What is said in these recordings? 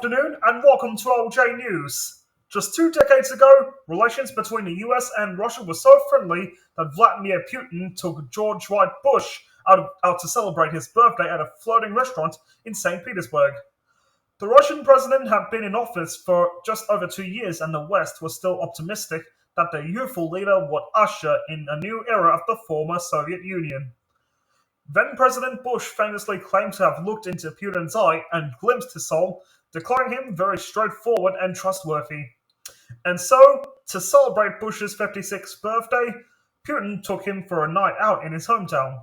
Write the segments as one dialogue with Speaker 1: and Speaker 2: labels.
Speaker 1: afternoon and welcome to OJ News. Just 2 decades ago, relations between the US and Russia were so friendly that Vladimir Putin took George White Bush out to celebrate his birthday at a floating restaurant in St. Petersburg. The Russian president had been in office for just over 2 years, and the West was still optimistic that the youthful leader would usher in a new era of the former Soviet Union. Then President Bush famously claimed to have looked into Putin's eye and glimpsed his soul, declaring him very straightforward and trustworthy. And so, to celebrate Bush's 56th birthday, Putin took him for a night out in his hometown.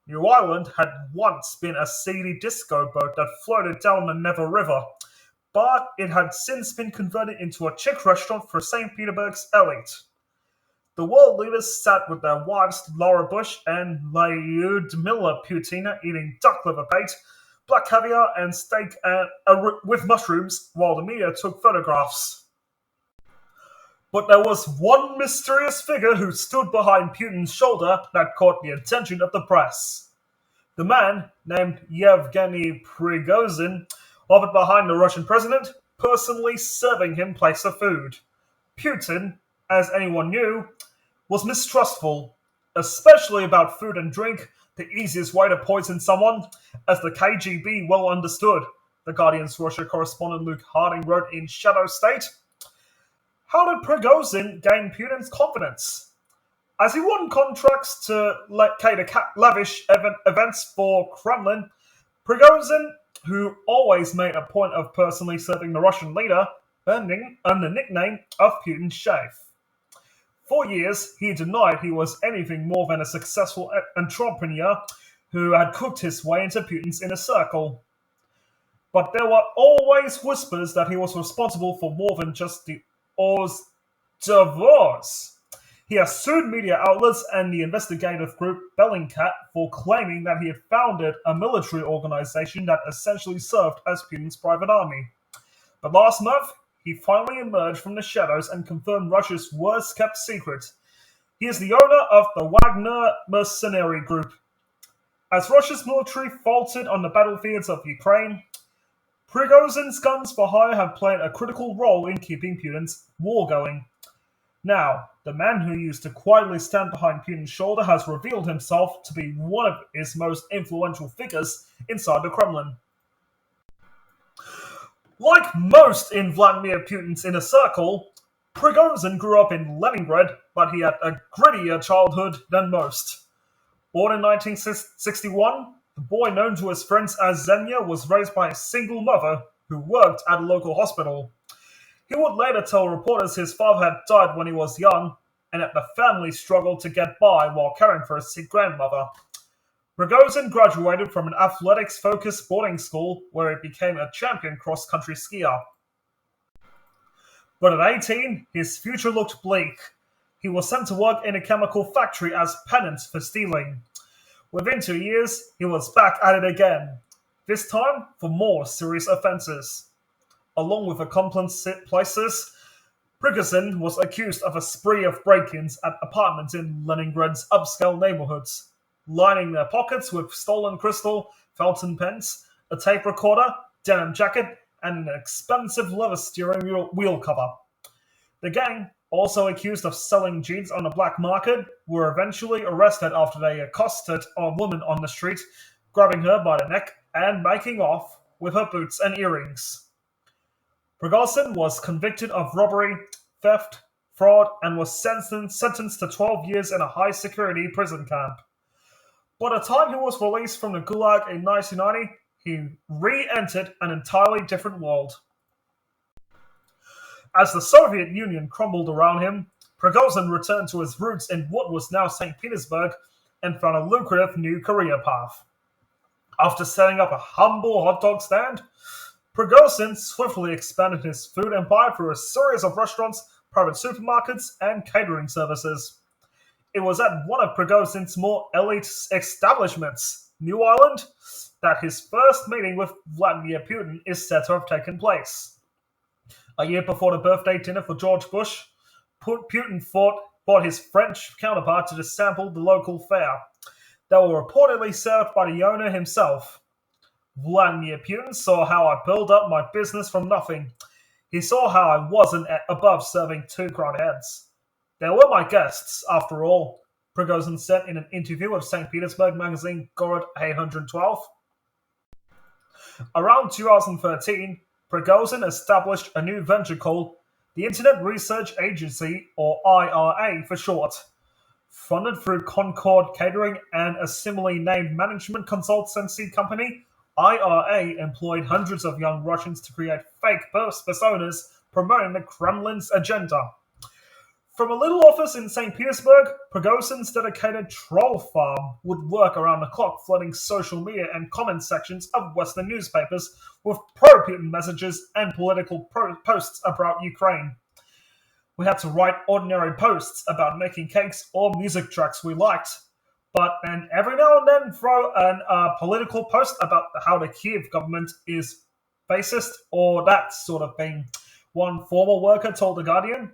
Speaker 1: New Ireland had once been a seedy disco boat that floated down the Neva River, but it had since been converted into a chic restaurant for St Petersburg's elite. The world leaders sat with their wives Laura Bush and Lyudmila Putina eating duck liver pate, black caviar, and steak with mushrooms while the media took photographs. But there was one mysterious figure who stood behind Putin's shoulder that caught the attention of the press. The man, named Yevgeny Prigozhin, hovered behind the Russian president, personally serving him plates of food. Putin, as anyone knew, was mistrustful, especially about food and drink, the easiest way to poison someone, as the KGB well understood, The Guardian's Russia correspondent Luke Harding wrote in Shadow State. How did Prigozhin gain Putin's confidence? As he won contracts to cater lavish events for Kremlin, Prigozhin, who always made a point of personally serving the Russian leader, earned the nickname of Putin's chef. For years, he denied he was anything more than a successful entrepreneur who had cooked his way into Putin's inner circle. But there were always whispers that he was responsible for more than just the hors d'oeuvres. He has sued media outlets and the investigative group Bellingcat for claiming that he had founded a military organization that essentially served as Putin's private army. But last month, he finally emerged from the shadows and confirmed Russia's worst-kept secret. He is the owner of the Wagner mercenary group. As Russia's military faltered on the battlefields of Ukraine, Prigozhin's guns for hire have played a critical role in keeping Putin's war going. Now, the man who used to quietly stand behind Putin's shoulder has revealed himself to be one of his most influential figures inside the Kremlin. Like most in Vladimir Putin's inner circle, Prigozhin grew up in Leningrad, but he had a grittier childhood than most. Born in 1961, the boy known to his friends as Zenya was raised by a single mother who worked at a local hospital. He would later tell reporters his father had died when he was young, and that the family struggled to get by while caring for a sick grandmother. Prigozhin graduated from an athletics-focused boarding school where he became a champion cross-country skier. But at 18, his future looked bleak. He was sent to work in a chemical factory as penance for stealing. Within 2 years, he was back at it again, this time for more serious offenses. Along with accomplices, Prigozhin was accused of a spree of break-ins at apartments in Leningrad's upscale neighborhoods, lining their pockets with stolen crystal, fountain pens, a tape recorder, denim jacket, and an expensive leather steering wheel cover. The gang, also accused of selling jeans on the black market, were eventually arrested after they accosted a woman on the street, grabbing her by the neck and making off with her boots and earrings. Prigozhin was convicted of robbery, theft, fraud, and was sentenced to 12 years in a high-security prison camp. By the time he was released from the Gulag in 1990, he re-entered an entirely different world. As the Soviet Union crumbled around him, Prigozhin returned to his roots in what was now St. Petersburg and found a lucrative new career path. After setting up a humble hot dog stand, Prigozhin swiftly expanded his food empire through a series of restaurants, private supermarkets, and catering services. It was at one of Prigozhin's more elite establishments, New Ireland, that his first meeting with Vladimir Putin is said to have taken place. A year before the birthday dinner for George Bush, Putin brought his French counterpart to sample the local fare. They were reportedly served by the owner himself. Vladimir Putin saw how I built up my business from nothing. He saw how I wasn't above serving two crowned heads. They were my guests, after all, Prigozhin said in an interview with St Petersburg magazine Gorod 812. Around 2013, Prigozhin established a new venture called the Internet Research Agency, or IRA for short. Funded through Concord Catering and a similarly named management consultancy company, IRA employed hundreds of young Russians to create fake personas promoting the Kremlin's agenda. From a little office in St. Petersburg, Prigozhin's dedicated troll farm would work around the clock, flooding social media and comment sections of Western newspapers with pro-Putin messages and political posts about Ukraine. We had to write ordinary posts about making cakes or music tracks we liked, but then every now and then throw a political post about how the Kiev government is fascist or that sort of thing, one former worker told The Guardian.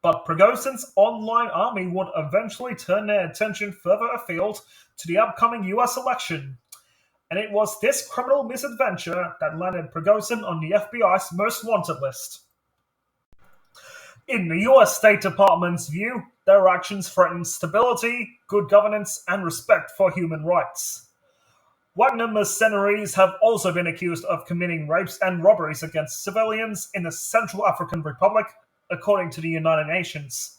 Speaker 1: But Prigozhin's online army would eventually turn their attention further afield to the upcoming US election. And it was this criminal misadventure that landed Prigozhin on the FBI's most wanted list. In the US State Department's view, their actions threaten stability, good governance, and respect for human rights. Wagner mercenaries have also been accused of committing rapes and robberies against civilians in the Central African Republic, according to the United Nations.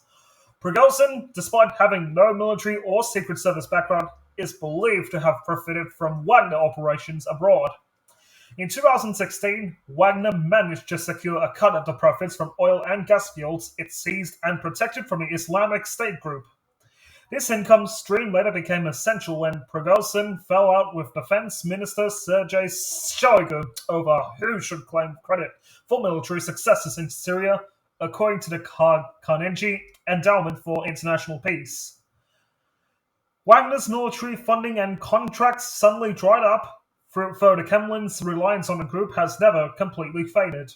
Speaker 1: Prigozhin, despite having no military or Secret Service background, is believed to have profited from Wagner operations abroad. In 2016, Wagner managed to secure a cut of the profits from oil and gas fields it seized and protected from the Islamic State group. This income stream later became essential when Prigozhin fell out with Defense Minister Sergei Shoigu over who should claim credit for military successes in Syria, according to the Carnegie Endowment for International Peace. Wagner's military funding and contracts suddenly dried up, though the Kremlin's reliance on the group has never completely faded.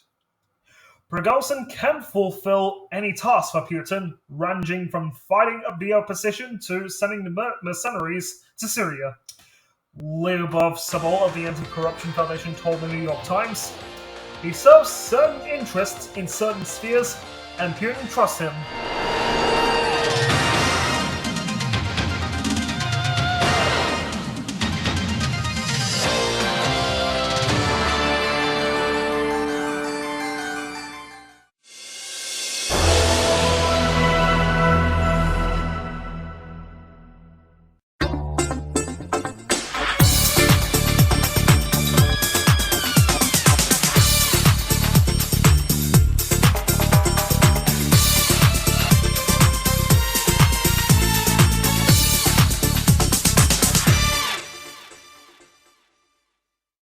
Speaker 1: Prigozhin can fulfill any task for Putin, ranging from fighting the opposition to sending the mercenaries to Syria. Lyubov Sabol of the Anti-Corruption Foundation told the New York Times, "He serves certain interests in certain spheres, and Putin trusts him.